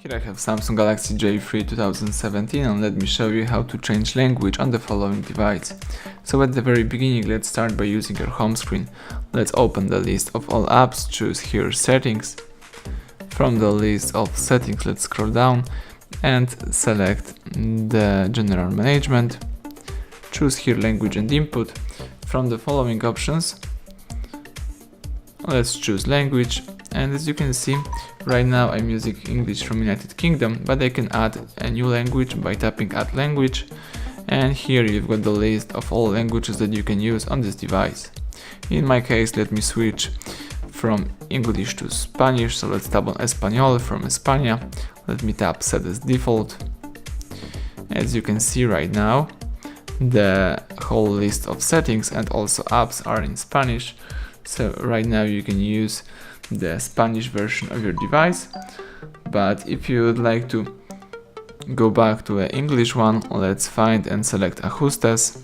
Here I have Samsung Galaxy J3 2017 and let me show you how to change language on the following device. So at the very beginning, let's start by using your home screen. Let's open the list of all apps, choose here settings. From the list of settings, let's scroll down and select the general management. Choose here language and input. From the following options, let's choose language, and as you can see, right now I'm using English from United Kingdom, but I can add a new language by tapping add language, and here you've got the list of all languages that you can use on this device. In my case, let me switch from English to Spanish, so let's tap on Español from España. Let me tap set as default. As you can see right now, the whole list of settings and also apps are in Spanish, so right now you can use the Spanish version of your device. But if you would like to go back to an English one, let's find and select Ajustes,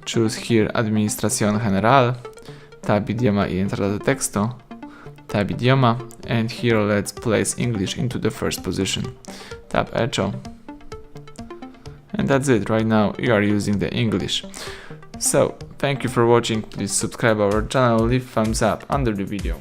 choose here Administración General, tab Idioma y Entrada de Texto, tab Idioma, and here let's place English into the first position, tap Hecho. And that's it, right now you are using the English. So, thank you for watching, please subscribe our channel, leave thumbs up under the video.